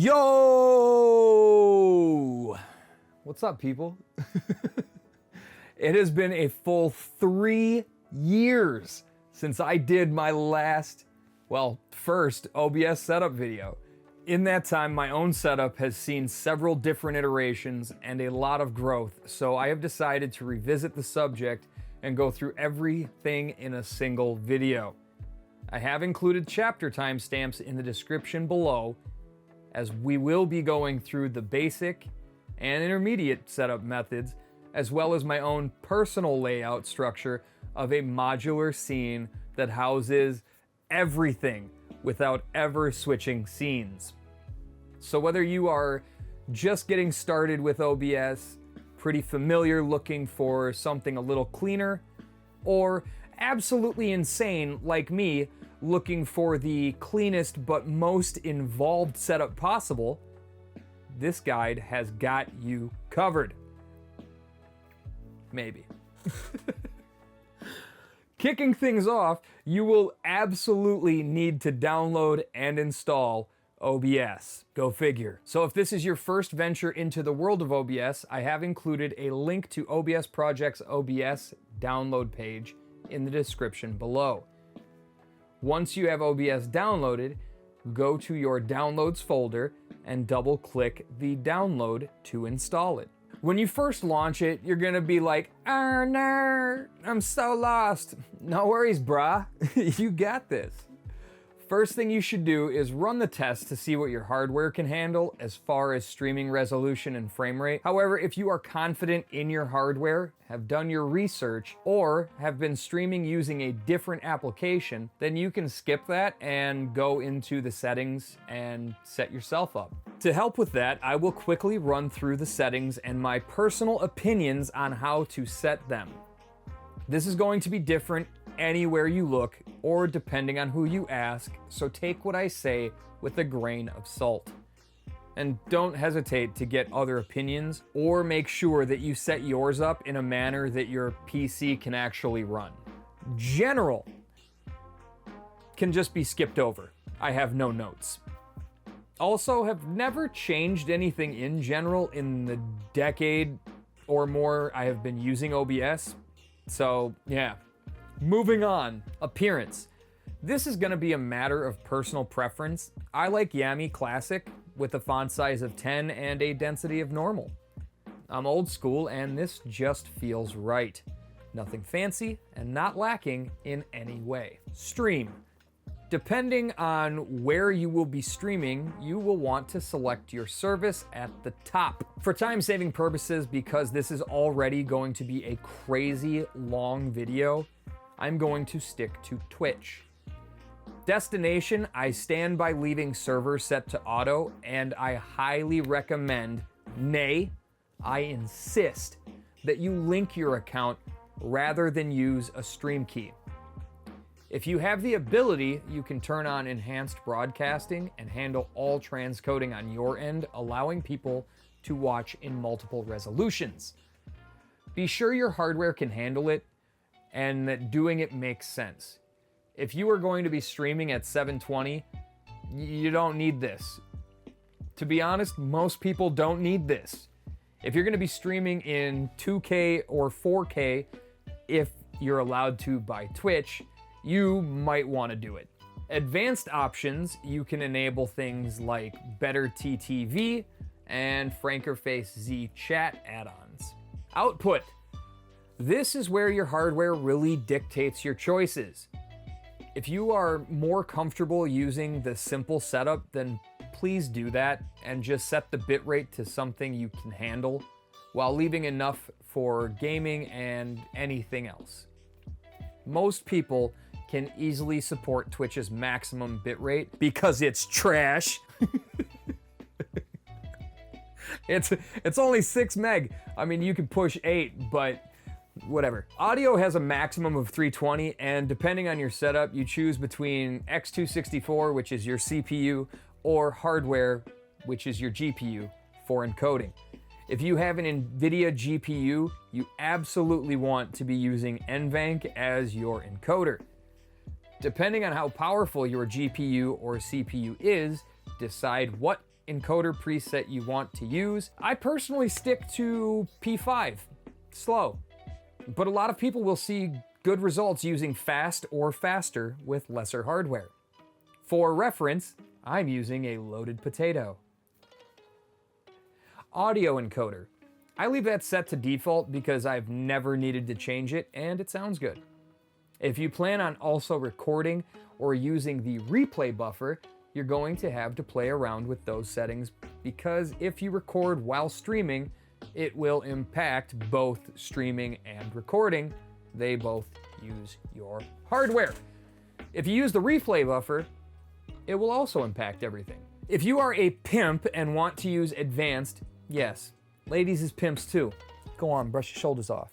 Yo! What's up, people? It has been a full 3 years since I did my last, first OBS setup video. In that time, my own setup has seen several different iterations and a lot of growth, so I have decided to revisit the subject and go through everything in a single video. I have included chapter timestamps in the description below, as we will be going through the basic and intermediate setup methods, as well as my own personal layout structure of a modular scene that houses everything without ever switching scenes. So whether you are just getting started with OBS, pretty familiar looking for something a little cleaner, or absolutely insane like me looking for the cleanest but most involved setup possible, this guide has got you covered. Maybe. Kicking things off, you will absolutely need to download and install OBS. Go figure. So if this is your first venture into the world of OBS, I have included a link to OBS Project's OBS download page in the description below. Once you have OBS downloaded, go to your downloads folder and double click the download to install it. When you first launch it, you're gonna be like, "Oh no, I'm so lost." No worries, brah. You got this. First thing you should do is run the test to see what your hardware can handle as far as streaming resolution and frame rate. However, if you are confident in your hardware, have done your research, or have been streaming using a different application, then you can skip that and go into the settings and set yourself up. To help with that, I will quickly run through the settings and my personal opinions on how to set them. This is going to be different anywhere you look, or depending on who you ask, so take what I say with a grain of salt. And don't hesitate to get other opinions, or make sure that you set yours up in a manner that your PC can actually run. General can just be skipped over. I have no notes. Also, have never changed anything in general in the decade or more I have been using OBS. So, yeah. Moving on, appearance. This is gonna be a matter of personal preference. I like Yami Classic with a font size of 10 and a density of normal. I'm old school and this just feels right. Nothing fancy and not lacking in any way. Stream. Depending on where you will be streaming, you will want to select your service at the top. For time-saving purposes, because this is already going to be a crazy long video, I'm going to stick to Twitch. Destination, I stand by leaving server set to auto, and I highly recommend, nay, I insist, that you link your account rather than use a stream key. If you have the ability, you can turn on enhanced broadcasting and handle all transcoding on your end, allowing people to watch in multiple resolutions. Be sure your hardware can handle it and that doing it makes sense. If you are going to be streaming at 720, you don't need this. To be honest, most people don't need this. If you're going to be streaming in 2K or 4K, if you're allowed to by Twitch, you might want to do it. Advanced options, you can enable things like better TTV and Frankerface Z chat add-ons. Output. This is where your hardware really dictates your choices. If you are more comfortable using the simple setup, then please do that and just set the bitrate to something you can handle while leaving enough for gaming and anything else. Most people can easily support Twitch's maximum bitrate because it's trash. It's only 6 meg. I mean, you can push 8, but whatever. Audio has a maximum of 320, and depending on your setup, you choose between X264, which is your CPU, or hardware, which is your GPU, for encoding. If you have an NVIDIA GPU, you absolutely want to be using NVENC as your encoder. Depending on how powerful your GPU or CPU is, decide what encoder preset you want to use. I personally stick to P5, slow. But a lot of people will see good results using fast or faster with lesser hardware. For reference, I'm using a loaded potato. Audio encoder. I leave that set to default because I've never needed to change it and it sounds good. If you plan on also recording or using the replay buffer, you're going to have to play around with those settings because if you record while streaming, it will impact both streaming and recording. They both use your hardware. If you use the replay buffer, it will also impact everything. If you are a pimp and want to use advanced, yes, ladies is pimps too. Go on, brush your shoulders off.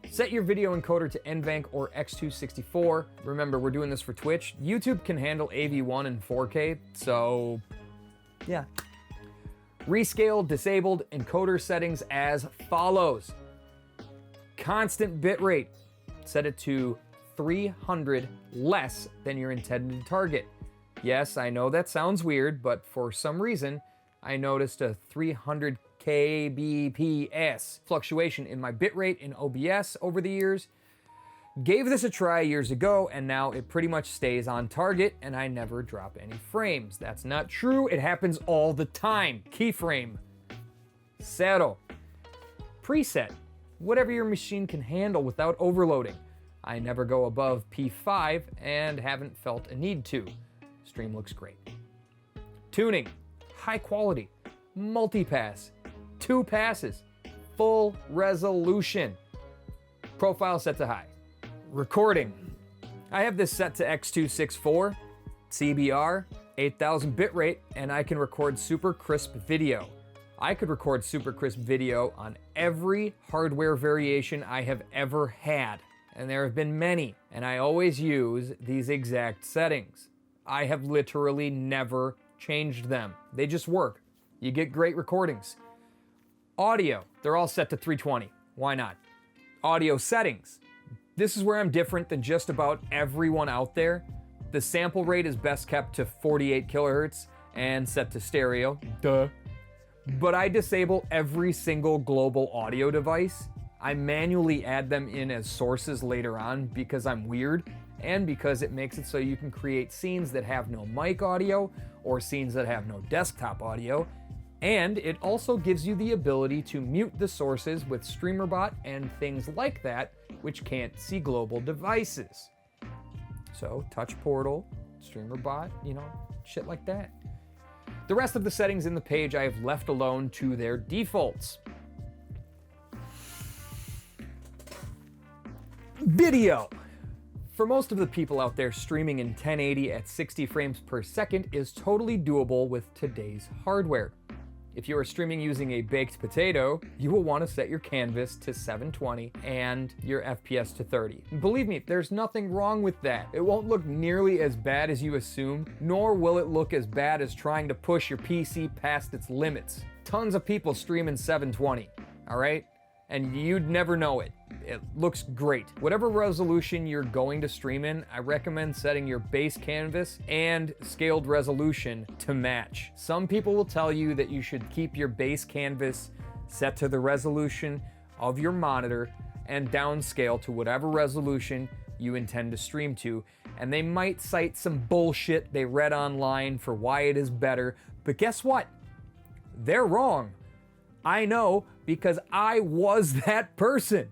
Set your video encoder to NVENC or X264. Remember, we're doing this for Twitch. YouTube can handle AV1 and 4K, so yeah. Rescale disabled encoder settings as follows. Constant bitrate. Set it to 300 less than your intended target. Yes, I know that sounds weird, but for some reason, I noticed a 300 kbps fluctuation in my bitrate in OBS over the years. Gave this a try years ago, and now it pretty much stays on target, and I never drop any frames. That's not true. It happens all the time. Keyframe. Zero. Preset. Whatever your machine can handle without overloading. I never go above P5 and haven't felt a need to. Stream looks great. Tuning. High quality. Multipass. 2 passes. Full resolution. Profile set to high. Recording. I have this set to X264, CBR, 8000 bitrate, and I can record super crisp video. I could record super crisp video on every hardware variation I have ever had, and there have been many, and I always use these exact settings. I have literally never changed them. They just work. You get great recordings. Audio, they're all set to 320. Why not? Audio settings. This is where I'm different than just about everyone out there. The sample rate is best kept to 48 kilohertz and set to stereo. Duh. But I disable every single global audio device. I manually add them in as sources later on because I'm weird and because it makes it so you can create scenes that have no mic audio or scenes that have no desktop audio. And it also gives you the ability to mute the sources with Streamer.Bot and things like that, which can't see global devices. So, touch portal, Streamer.Bot, shit like that. The rest of the settings in the page I have left alone to their defaults. Video. For most of the people out there, streaming in 1080 at 60 frames per second is totally doable with today's hardware. If you are streaming using a baked potato, you will want to set your canvas to 720 and your FPS to 30. Believe me, there's nothing wrong with that. It won't look nearly as bad as you assume, nor will it look as bad as trying to push your PC past its limits. Tons of people stream in 720, all right? And you'd never know it. It looks great. Whatever resolution you're going to stream in, I recommend setting your base canvas and scaled resolution to match. Some people will tell you that you should keep your base canvas set to the resolution of your monitor and downscale to whatever resolution you intend to stream to, and they might cite some bullshit they read online for why it is better, but guess what? They're wrong. I know because I was that person.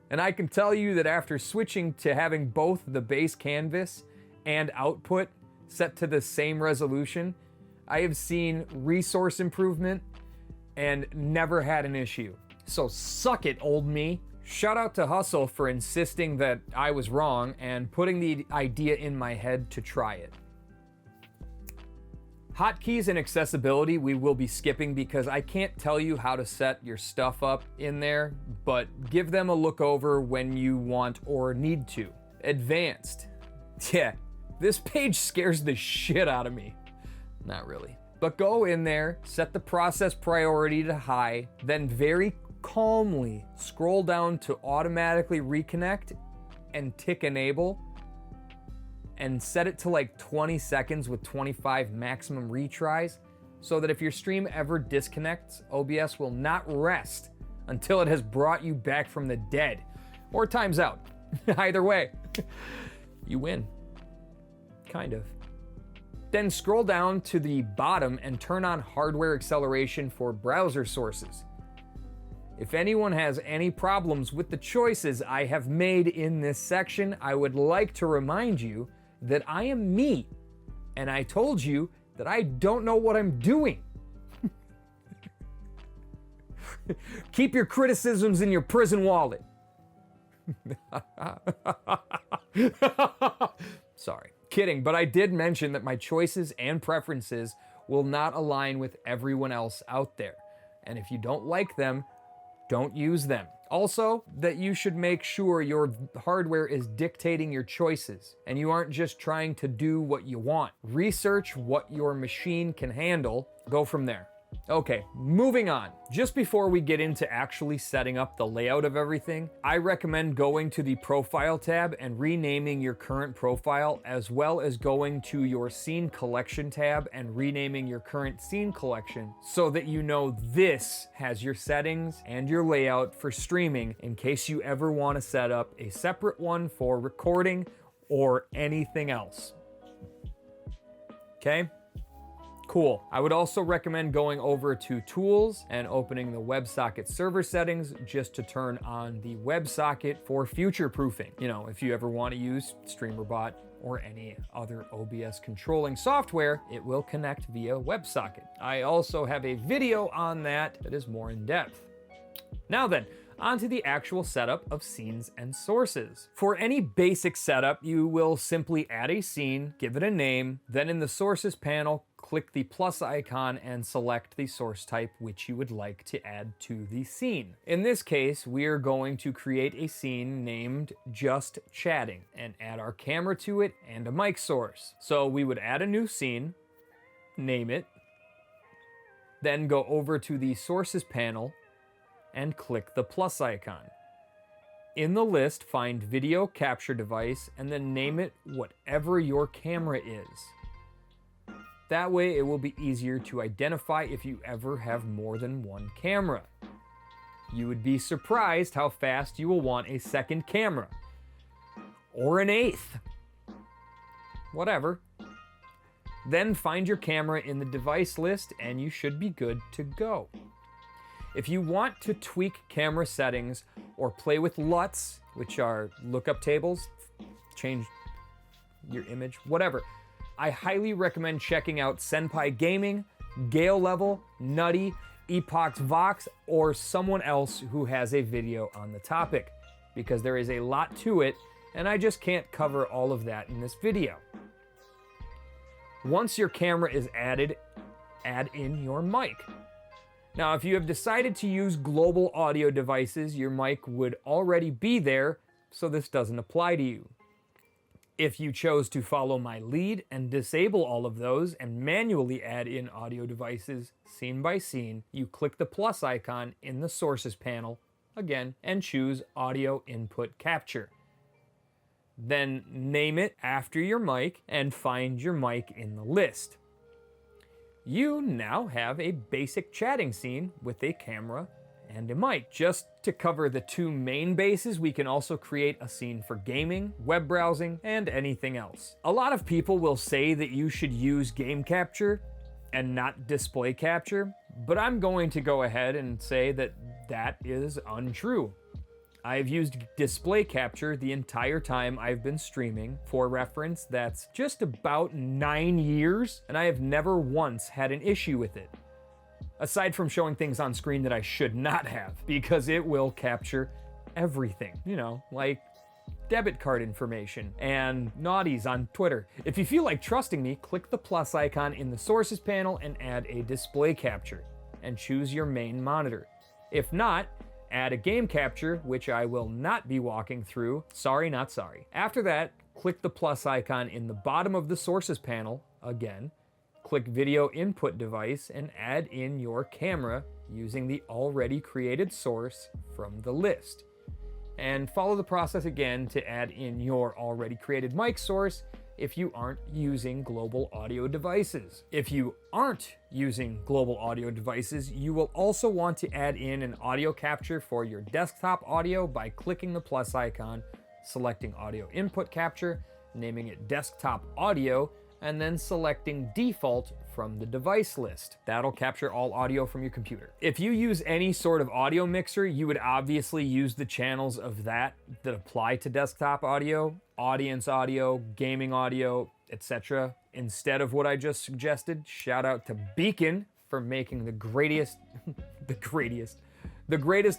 And I can tell you that after switching to having both the base canvas and output set to the same resolution, I have seen resource improvement and never had an issue. So suck it, old me. Shout out to Hustle for insisting that I was wrong and putting the idea in my head to try it. Hotkeys and accessibility we will be skipping because I can't tell you how to set your stuff up in there, but give them a look over when you want or need to. Advanced. Yeah, this page scares the shit out of me. Not really. But go in there, set the process priority to high, then very calmly scroll down to automatically reconnect and tick enable, and set it to like 20 seconds with 25 maximum retries. so that if your stream ever disconnects, OBS will not rest until it has brought you back from the dead, or time's out. Either way, you win. Kind of. Then scroll down to the bottom and turn on hardware acceleration for browser sources. If anyone has any problems with the choices I have made in this section, I would like to remind you that I am me, and I told you that I don't know what I'm doing. Keep your criticisms in your prison wallet. Sorry, kidding, but I did mention that my choices and preferences will not align with everyone else out there. And if you don't like them, don't use them. Also, that you should make sure your hardware is dictating your choices and you aren't just trying to do what you want. Research what your machine can handle, go from there. Okay, moving on. Just before we get into actually setting up the layout of everything, I recommend going to the Profile tab and renaming your current profile, as well as going to your Scene Collection tab and renaming your current scene collection so that you know this has your settings and your layout for streaming in case you ever want to set up a separate one for recording or anything else. Okay? Cool. I would also recommend going over to Tools and opening the WebSocket server settings just to turn on the WebSocket for future proofing. You know, if you ever want to use Streamer.Bot or any other OBS controlling software, it will connect via WebSocket. I also have a video on that is more in depth. Now then, onto the actual setup of scenes and sources. For any basic setup, you will simply add a scene, give it a name, then in the sources panel, click the plus icon and select the source type which you would like to add to the scene. In this case, we are going to create a scene named Just Chatting and add our camera to it and a mic source. So we would add a new scene, name it, then go over to the sources panel and click the plus icon. In the list, find video capture device and then name it whatever your camera is. That way it will be easier to identify if you ever have more than one camera. You would be surprised how fast you will want a second camera. Or an eighth. Whatever. Then find your camera in the device list and you should be good to go. If you want to tweak camera settings or play with LUTs, which are lookup tables, change your image, whatever, I highly recommend checking out Senpai Gaming, Gale Level, Nutty, Epox Vox, or someone else who has a video on the topic, because there is a lot to it, and I just can't cover all of that in this video. Once your camera is added, add in your mic. Now, if you have decided to use global audio devices, your mic would already be there, so this doesn't apply to you. If you chose to follow my lead and disable all of those and manually add in audio devices scene by scene, you click the plus icon in the sources panel, again, and choose audio input capture. Then name it after your mic and find your mic in the list. You now have a basic chatting scene with a camera and a mic. Just to cover the two main bases, we can also create a scene for gaming, web browsing, and anything else. A lot of people will say that you should use game capture and not display capture, but I'm going to go ahead and say that that is untrue. I've used display capture the entire time I've been streaming. For reference, that's just about 9 years, and I have never once had an issue with it. Aside from showing things on screen that I should not have, because it will capture everything, you know, like debit card information and naughties on Twitter. If you feel like trusting me, click the plus icon in the sources panel and add a display capture, and choose your main monitor. If not, add a game capture, which I will not be walking through. Sorry, not sorry. After that, click the plus icon in the bottom of the sources panel, again, click video input device and add in your camera using the already created source from the list. And follow the process again to add in your already created mic source if you aren't using global audio devices. If you aren't using global audio devices, you will also want to add in an audio capture for your desktop audio by clicking the plus icon, selecting audio input capture, naming it desktop audio, and then selecting default from the device list. That'll capture all audio from your computer. If you use any sort of audio mixer, you would obviously use the channels of that apply to desktop audio, audience audio, gaming audio, etc. Instead of what I just suggested. Shout out to Beacon for making the greatest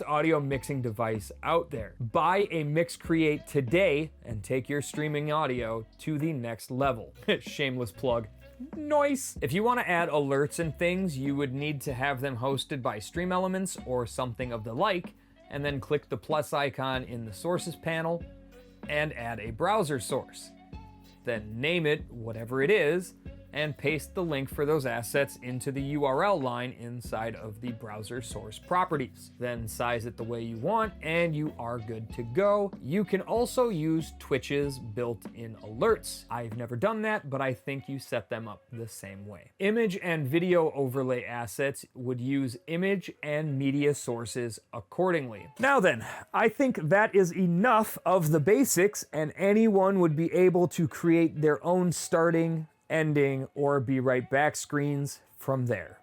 audio mixing device out there. Buy a Mix Create today and take your streaming audio to the next level. Shameless plug. Nice. If you want to add alerts and things, you would need to have them hosted by Stream Elements or something of the like, and then click the plus icon in the sources panel and add a browser source. Then name it whatever it is, and paste the link for those assets into the URL line inside of the browser source properties. Then size it the way you want, and you are good to go. You can also use Twitch's built-in alerts. I've never done that, but I think you set them up the same way. Image and video overlay assets would use image and media sources accordingly. Now then, I think that is enough of the basics, and anyone would be able to create their own starting, ending, or be right back screens from there.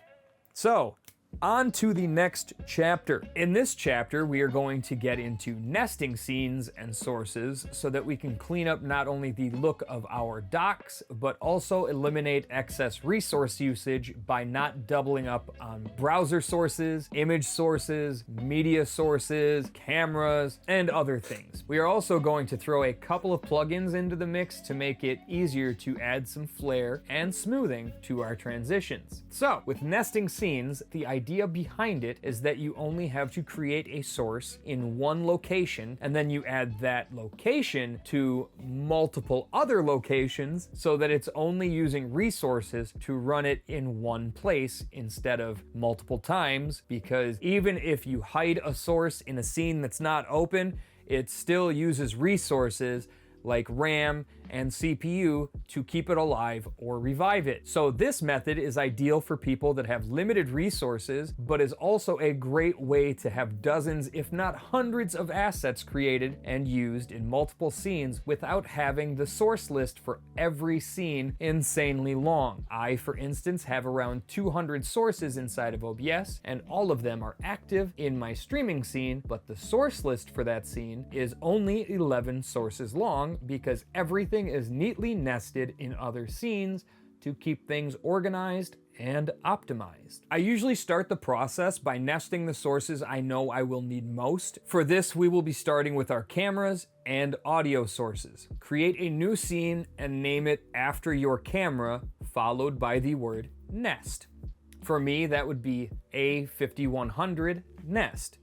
So, on to the next chapter. In this chapter, we are going to get into nesting scenes and sources so that we can clean up not only the look of our docks, but also eliminate excess resource usage by not doubling up on browser sources, image sources, media sources, cameras, and other things. We are also going to throw a couple of plugins into the mix to make it easier to add some flair and smoothing to our transitions. So, with nesting scenes, the idea behind it is that you only have to create a source in one location, and then you add that location to multiple other locations so that it's only using resources to run it in one place instead of multiple times, because even if you hide a source in a scene that's not open, it still uses resources like RAM and CPU to keep it alive or revive it. So this method is ideal for people that have limited resources, but is also a great way to have dozens, if not hundreds of assets created and used in multiple scenes without having the source list for every scene insanely long. I, for instance, have around 200 sources inside of OBS, and all of them are active in my streaming scene, but the source list for that scene is only 11 sources long because everything is neatly nested in other scenes to keep things organized and optimized. I usually start the process by nesting the sources I know I will need most. For this, we will be starting with our cameras and audio sources. Create a new scene and name it after your camera, followed by the word nest. For me, that would be A5100 nest.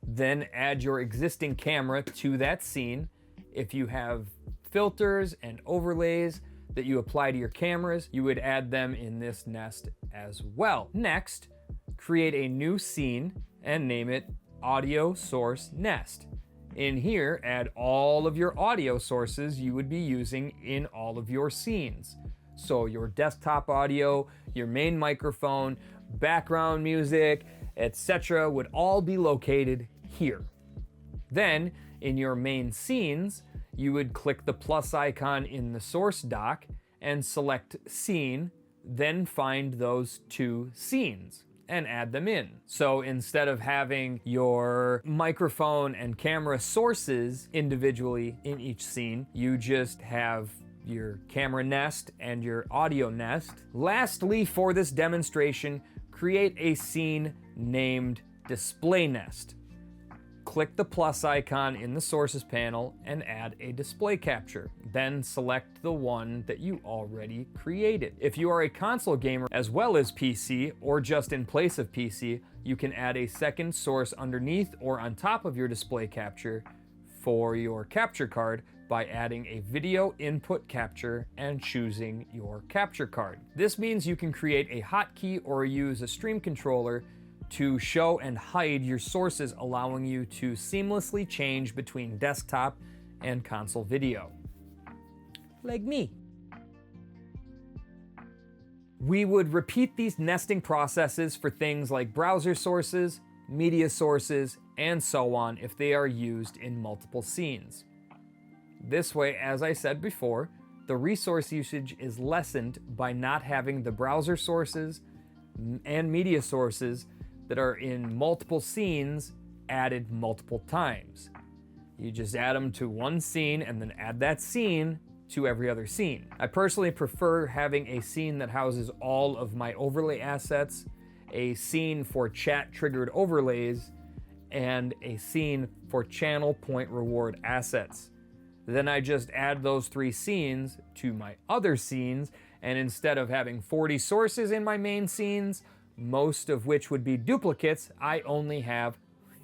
Then add your existing camera to that scene. If you have filters and overlays that you apply to your cameras, you would add them in this nest as well. Next, create a new scene and name it Audio Source Nest. In here, add all of your audio sources you would be using in all of your scenes. So your desktop audio, your main microphone, background music, etc. would all be located here. Then, in your main scenes, you would click the plus icon in the source dock and select scene, then find those two scenes and add them in. So instead of having your microphone and camera sources individually in each scene, you just have your camera nest and your audio nest. Lastly, for this demonstration, create a scene named Display Nest. Click the plus icon in the sources panel and add a display capture. Then select the one that you already created. If you are a console gamer as well as PC, or just in place of PC, you can add a second source underneath or on top of your display capture for your capture card by adding a video input capture and choosing your capture card. This means you can create a hotkey or use a stream controller to show and hide your sources, allowing you to seamlessly change between desktop and console video. Like me. We would repeat these nesting processes for things like browser sources, media sources, and so on if they are used in multiple scenes. This way, as I said before, the resource usage is lessened by not having the browser sources and media sources that are in multiple scenes added multiple times. You just add them to one scene and then add that scene to every other scene. I personally prefer having a scene that houses all of my overlay assets, a scene for chat triggered overlays, and a scene for channel point reward assets. Then I just add those 3 scenes to my other scenes, and instead of having 40 sources in my main scenes, most of which would be duplicates, I only have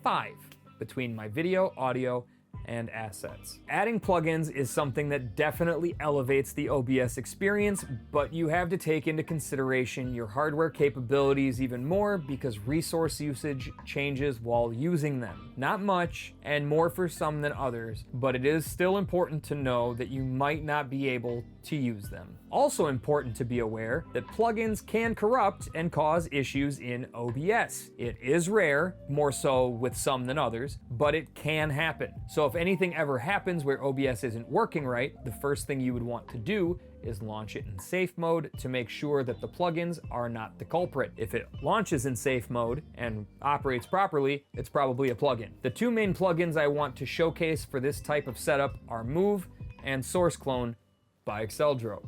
5 between my video, audio, and assets. Adding plugins is something that definitely elevates the OBS experience, but you have to take into consideration your hardware capabilities even more because resource usage changes while using them. Not much, and more for some than others, but it is still important to know that you might not be able to use them. Also important to be aware that plugins can corrupt and cause issues in OBS. It is rare, more so with some than others, but it can happen. So if anything ever happens where OBS isn't working right, the first thing you would want to do is launch it in safe mode to make sure that the plugins are not the culprit. If it launches in safe mode and operates properly, it's probably a plugin. The 2 main plugins I want to showcase for this type of setup are Move and Source Clone by Exceldro.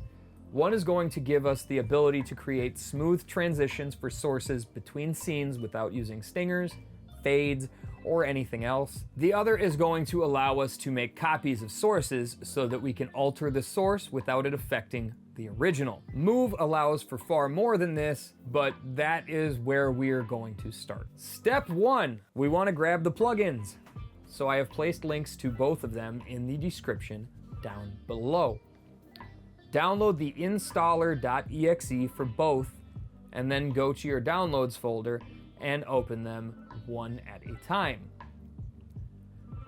One is going to give us the ability to create smooth transitions for sources between scenes without using stingers, fades, or anything else. The other is going to allow us to make copies of sources so that we can alter the source without it affecting the original. Move allows for far more than this, but that is where we're going to start. Step 1, we want to grab the plugins. So I have placed links to both of them in the description down below. Download the installer.exe for both, and then go to your downloads folder and open them one at a time.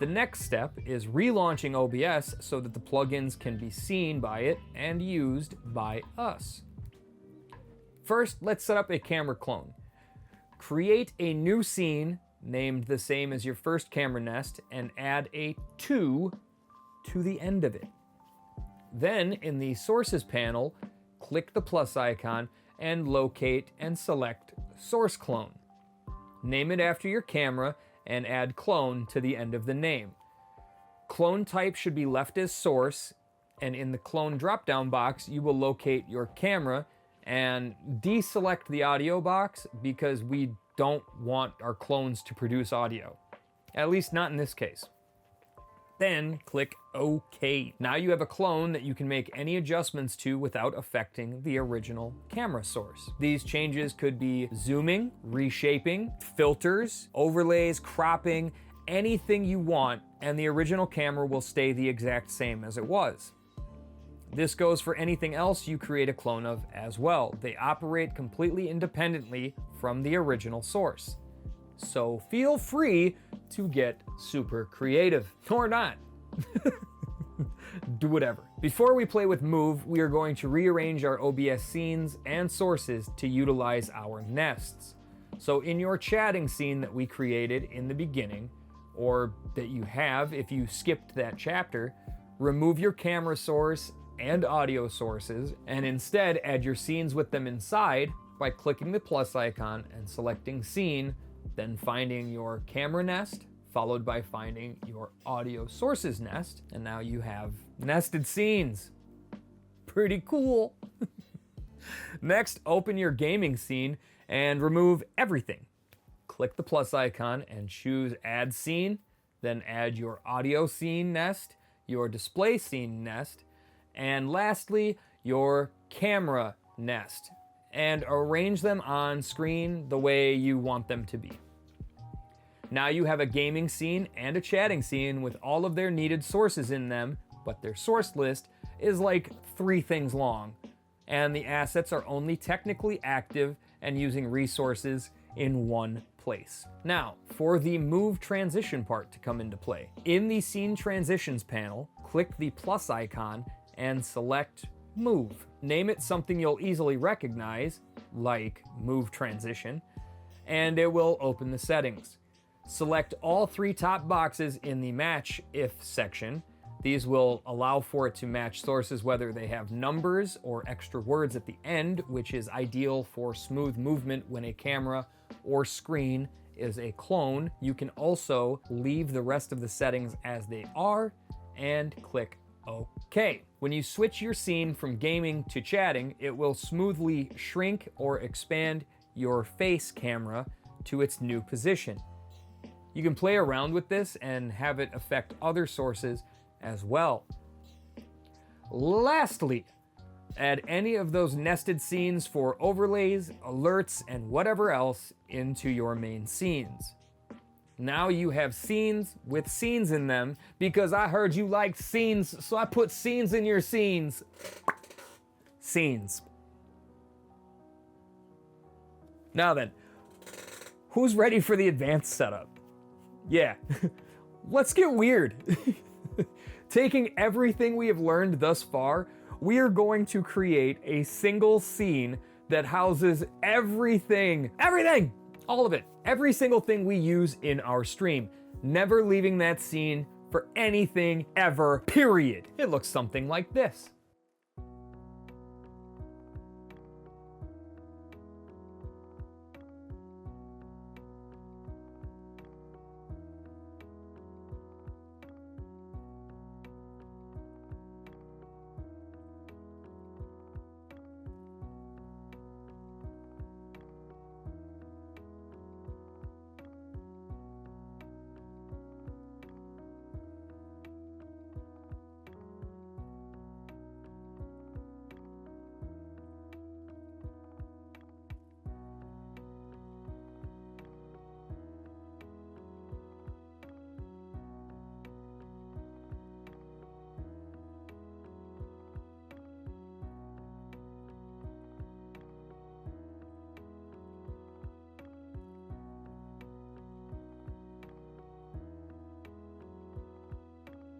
The next step is relaunching OBS so that the plugins can be seen by it and used by us. First, let's set up a camera clone. Create a new scene named the same as your first camera nest and add a 2 to the end of it. Then, in the Sources panel, click the plus icon and locate and select Source Clone. Name it after your camera and add Clone to the end of the name. Clone type should be left as Source, and in the Clone drop-down box, you will locate your camera and deselect the audio box because we don't want our clones to produce audio. At least not in this case. Then click OK. Now you have a clone that you can make any adjustments to without affecting the original camera source. These changes could be zooming, reshaping, filters, overlays, cropping, anything you want, and the original camera will stay the exact same as it was. This goes for anything else you create a clone of as well. They operate completely independently from the original source. So feel free to get super creative, or not. Do whatever. Before we play with Move, we are going to rearrange our OBS scenes and sources to utilize our nests. So in your chatting scene that we created in the beginning, or that you have if you skipped that chapter, remove your camera source and audio sources, and instead add your scenes with them inside by clicking the plus icon and selecting Scene, then finding your camera nest, followed by finding your audio sources nest, and now you have nested scenes. Pretty cool. Next, open your gaming scene and remove everything. Click the plus icon and choose Add Scene, then add your audio scene nest, your display scene nest, and lastly, your camera nest, and arrange them on screen the way you want them to be. Now you have a gaming scene and a chatting scene with all of their needed sources in them, but their source list is like 3 things long, and the assets are only technically active and using resources in one place. Now, for the Move transition part to come into play. In the Scene Transitions panel, click the plus icon and select Move. Name it something you'll easily recognize, like Move Transition, and it will open the settings. Select all 3 top boxes in the Match If section. These will allow for it to match sources whether they have numbers or extra words at the end, which is ideal for smooth movement when a camera or screen is a clone. You can also leave the rest of the settings as they are and click OK. When you switch your scene from gaming to chatting, it will smoothly shrink or expand your face camera to its new position. You can play around with this and have it affect other sources as well. Lastly, add any of those nested scenes for overlays, alerts, and whatever else into your main scenes. Now you have scenes with scenes in them because I heard you like scenes, so I put scenes in your scenes. Scenes. Now then, who's ready for the advanced setup? Yeah, let's get weird. Taking everything we have learned thus far, we are going to create a single scene that houses everything, all of it, every single thing we use in our stream, never leaving that scene for anything ever, period. It looks something like this.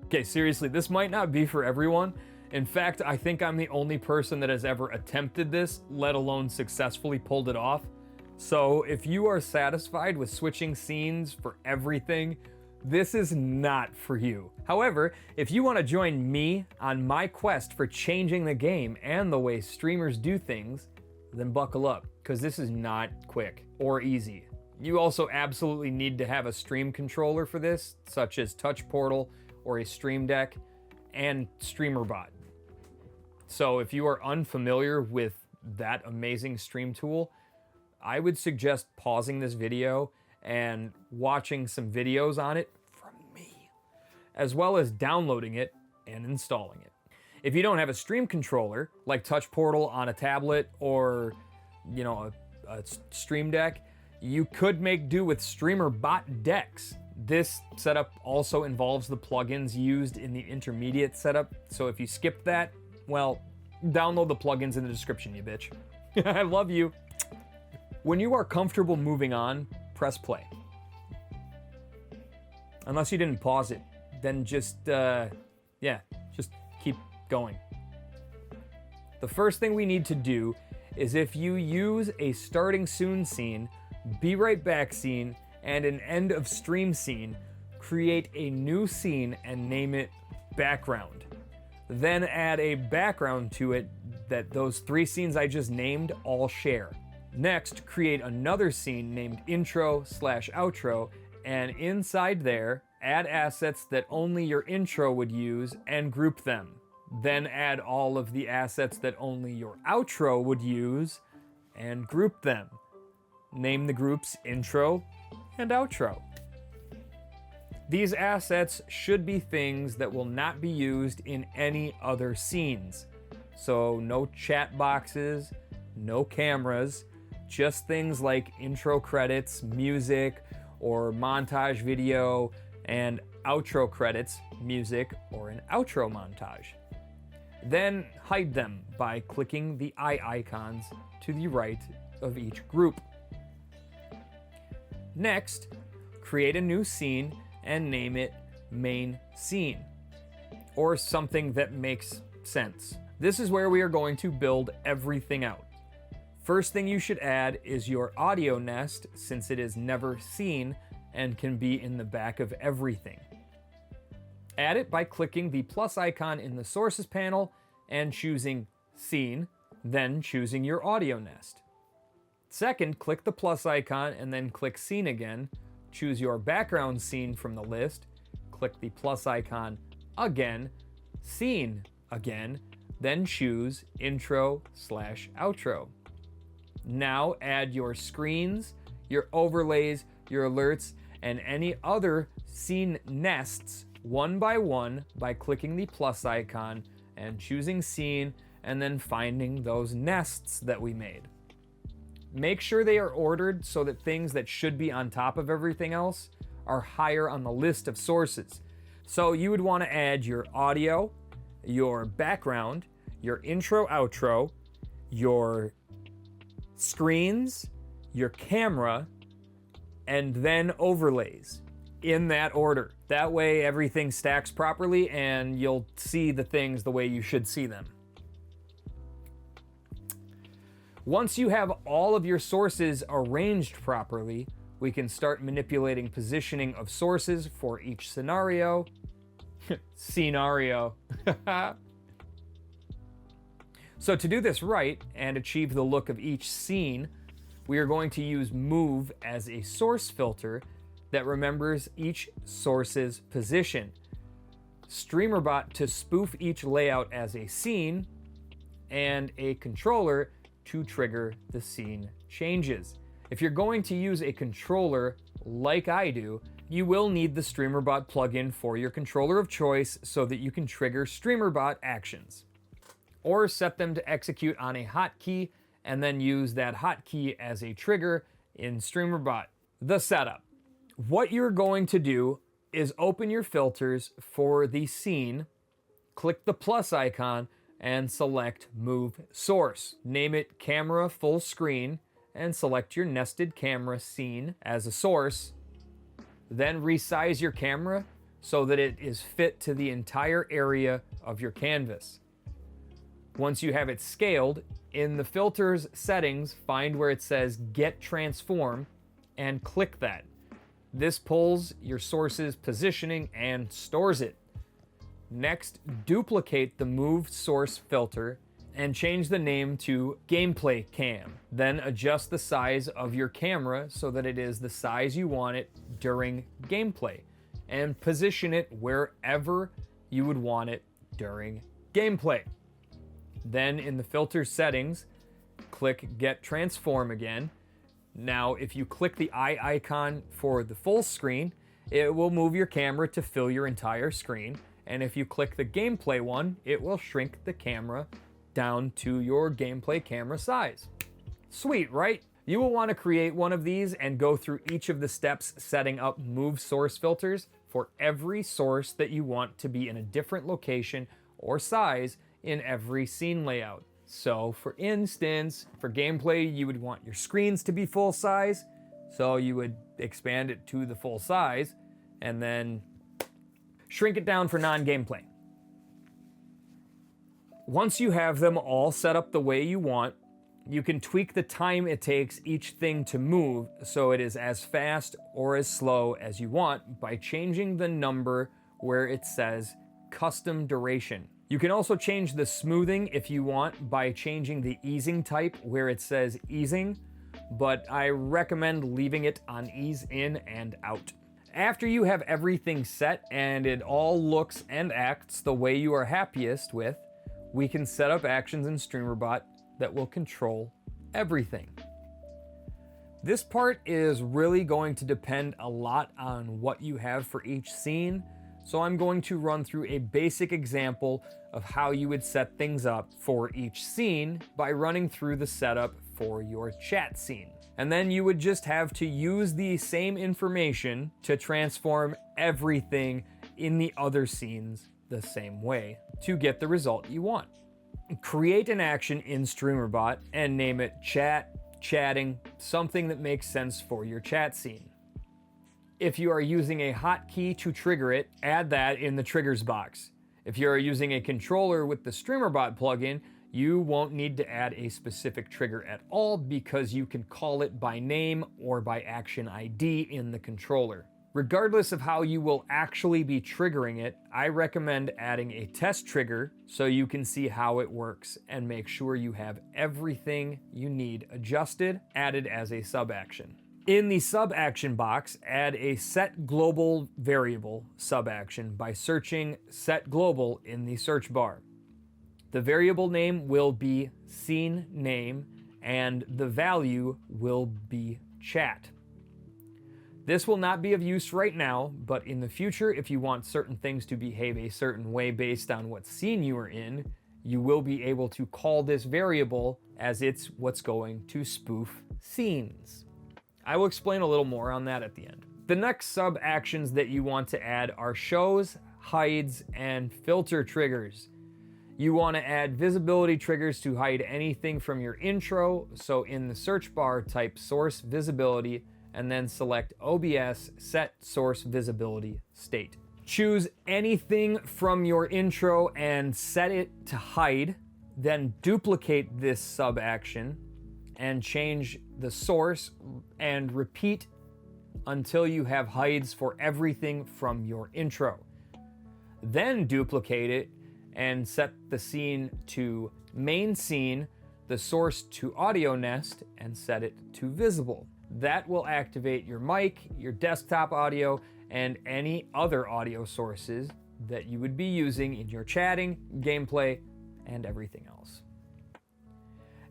Okay, seriously, this might not be for everyone. In fact, I think I'm the only person that has ever attempted this, let alone successfully pulled it off. So if you are satisfied with switching scenes for everything, this is not for you. However, if you want to join me on my quest for changing the game and the way streamers do things, then buckle up, because this is not quick or easy. You also absolutely need to have a stream controller for this, such as Touch Portal or a Stream Deck and Streamer.Bot. So if you are unfamiliar with that amazing stream tool, I would suggest pausing this video and watching some videos on it from me, as well as downloading it and installing it. If you don't have a stream controller, like Touch Portal on a tablet or, a Stream Deck, you could make do with Streamer.Bot Decks. This setup also involves the plugins used in the intermediate setup, so if you skip that, well, download the plugins in the description, you bitch. I love you. When you are comfortable moving on, press play. Unless you didn't pause it, then just keep going. The first thing we need to do is, if you use a starting soon scene, be right back scene, and an end of stream scene, create a new scene and name it background. Then add a background to it that those 3 scenes I just named all share. Next, create another scene named intro/outro, and inside there, add assets that only your intro would use and group them. Then add all of the assets that only your outro would use and group them. Name the groups intro and outro. These assets should be things that will not be used in any other scenes. So no chat boxes, no cameras, just things like intro credits, music, or montage video, and outro credits, music, or an outro montage. Then hide them by clicking the eye icons to the right of each group. Next, create a new scene and name it main scene, or something that makes sense. This is where we are going to build everything out. First thing you should add is your audio nest, since it is never seen and can be in the back of everything. Add it by clicking the plus icon in the sources panel and choosing Scene, then choosing your audio nest. Second, click the plus icon and then click Scene again. Choose your background scene from the list. Click the plus icon again, Scene again, then choose Intro/Outro. Now add your screens, your overlays, your alerts, and any other scene nests one by one by clicking the plus icon and choosing Scene, and then finding those nests that we made. Make sure they are ordered so that things that should be on top of everything else are higher on the list of sources. So you would want to add your audio, your background, your intro/outro, your screens, your camera, and then overlays in that order. That way everything stacks properly and you'll see the things the way you should see them. Once you have all of your sources arranged properly, we can start manipulating positioning of sources for each scenario. Scenario. So to do this right and achieve the look of each scene, we are going to use Move as a source filter that remembers each source's position. Streamer.Bot to spoof each layout as a scene, and a controller to trigger the scene changes. If you're going to use a controller like I do, you will need the Streamer.Bot plugin for your controller of choice so that you can trigger Streamer.Bot actions, or set them to execute on a hotkey and then use that hotkey as a trigger in Streamer.Bot. The setup. What you're going to do is open your filters for the scene, click the plus icon, and select Move Source. Name it Camera Full Screen, and select your nested camera scene as a source. Then resize your camera so that it is fit to the entire area of your canvas. Once you have it scaled, in the filters settings, find where it says Get Transform and click that. This pulls your source's positioning and stores it. Next, duplicate the Move Source filter and change the name to Gameplay Cam. Then adjust the size of your camera so that it is the size you want it during gameplay, and position it wherever you would want it during gameplay. Then in the filter settings, click Get Transform again. Now, if you click the eye icon for the full screen, it will move your camera to fill your entire screen. And if you click the gameplay one, it will shrink the camera down to your gameplay camera size. Sweet, right? You will want to create one of these and go through each of the steps setting up Move Source filters for every source that you want to be in a different location or size in every scene layout. So for instance, for gameplay, you would want your screens to be full size. So you would expand it to the full size and then shrink it down for non-gameplay. Once you have them all set up the way you want, you can tweak the time it takes each thing to move so it is as fast or as slow as you want by changing the number where it says custom duration. You can also change the smoothing if you want by changing the easing type where it says easing, but I recommend leaving it on ease in and out. After you have everything set and it all looks and acts the way you are happiest with, we can set up actions in Streamer.Bot that will control everything. This part is really going to depend a lot on what you have for each scene, so I'm going to run through a basic example of how you would set things up for each scene by running through the setup for your chat scene. And then you would just have to use the same information to transform everything in the other scenes the same way to get the result you want. Create an action in Streamer.Bot and name it chat, chatting, something that makes sense for your chat scene. If you are using a hotkey to trigger it, add that in the triggers box. If you're using a controller with the Streamer.Bot plugin, you won't need to add a specific trigger at all because you can call it by name or by action ID in the controller. Regardless of how you will actually be triggering it, I recommend adding a test trigger so you can see how it works and make sure you have everything you need adjusted, added as a sub-action. In the sub-action box, add a set global variable sub-action by searching set global in the search bar. The variable name will be scene name and the value will be chat. This will not be of use right now, but in the future, if you want certain things to behave a certain way based on what scene you are in, you will be able to call this variable as it's what's going to spoof scenes. I will explain a little more on that at the end. The next sub-actions that you want to add are shows, hides, and filter triggers. You want to add visibility triggers to hide anything from your intro, so in the search bar, type source visibility, and then select OBS set source visibility state. Choose anything from your intro and set it to hide, then duplicate this sub-action and change the source and repeat until you have hides for everything from your intro. Then duplicate it and set the scene to main scene, the source to audio nest, and set it to visible. That will activate your mic, your desktop audio, and any other audio sources that you would be using in your chatting, gameplay, and everything else.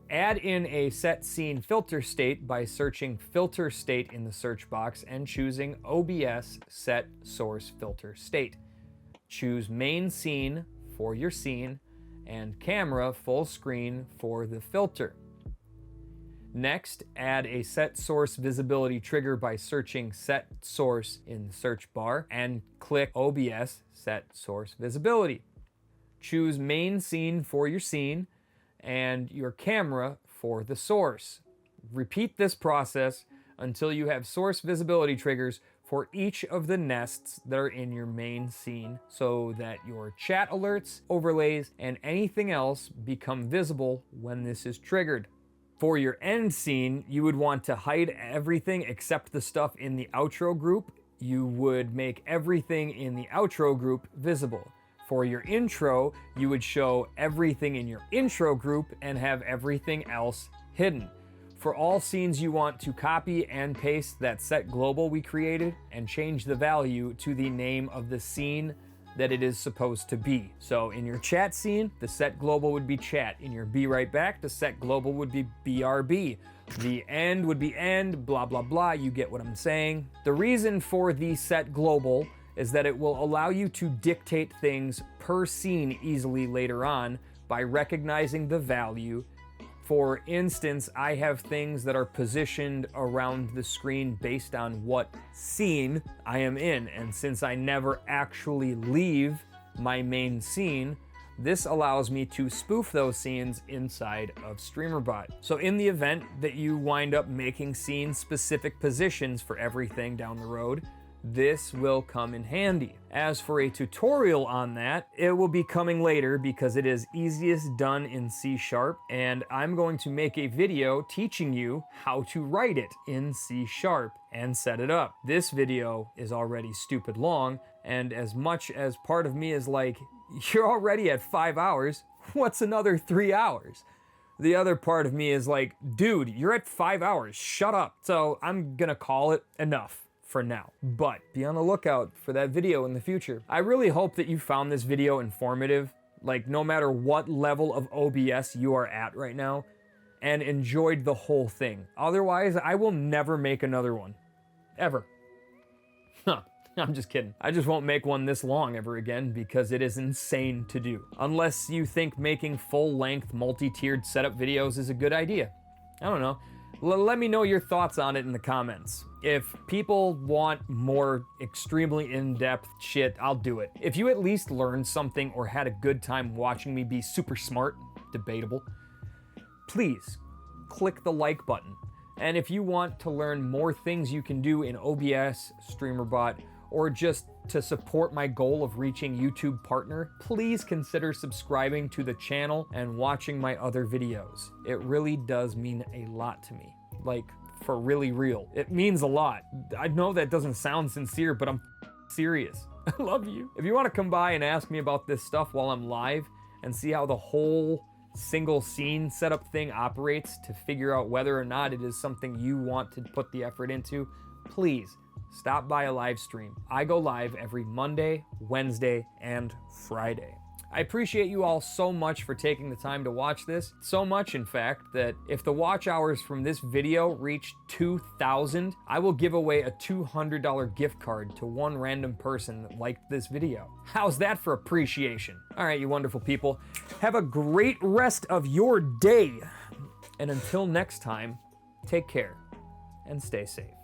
Add in a set scene filter state by searching filter state in the search box and choosing OBS set source filter state. Choose main scene for your scene and camera full screen for the filter. Next, add a set source visibility trigger by searching set source in the search bar and click OBS set source visibility. Choose main scene for your scene and your camera for the source. Repeat this process until you have source visibility triggers for each of the nests that are in your main scene so that your chat alerts, overlays, and anything else become visible when this is triggered. For your end scene, you would want to hide everything except the stuff in the outro group. You would make everything in the outro group visible. For your intro, you would show everything in your intro group and have everything else hidden. For all scenes, you want to copy and paste that set global we created and change the value to the name of the scene that it is supposed to be. So in your chat scene, the set global would be chat. In your be right back, the set global would be BRB. The end would be end, blah, blah, blah. You get what I'm saying. The reason for the set global is that it will allow you to dictate things per scene easily later on by recognizing the value. For instance, I have things that are positioned around the screen based on what scene I am in, and since I never actually leave my main scene, this allows me to spoof those scenes inside of Streamer.Bot. So in the event that you wind up making scene-specific positions for everything down the road, this will come in handy. As for a tutorial on that, it will be coming later because it is easiest done in C#, and I'm going to make a video teaching you how to write it in C# and set it up. This video is already stupid long, and as much as part of me is like, you're already at 5 hours, what's another 3 hours? The other part of me is like, dude, you're at 5 hours, shut up. So I'm gonna call it enough for now, but be on the lookout for that video in the future. I really hope that you found this video informative, like no matter what level of OBS you are at right now, and enjoyed the whole thing. Otherwise, I will never make another one. Ever. I'm just kidding. I just won't make one this long ever again because it is insane to do. Unless you think making full-length, multi-tiered setup videos is a good idea. I don't know. Let me know your thoughts on it in the comments. If people want more extremely in-depth shit, I'll do it. If you at least learned something or had a good time watching me be super smart, debatable, please click the like button. And if you want to learn more things you can do in OBS, Streamer.Bot, or just to support my goal of reaching YouTube partner, please consider subscribing to the channel and watching my other videos. It really does mean a lot to me. Like, for really real. It means a lot. I know that doesn't sound sincere, but I'm serious. I love you. If you want to come by and ask me about this stuff while I'm live and see how the whole single scene setup thing operates to figure out whether or not it is something you want to put the effort into, please stop by a live stream. I go live every Monday, Wednesday, and Friday. I appreciate you all so much for taking the time to watch this. So much, in fact, that if the watch hours from this video reach 2,000, I will give away a $200 gift card to one random person that liked this video. How's that for appreciation? All right, you wonderful people. Have a great rest of your day. And until next time, take care and stay safe.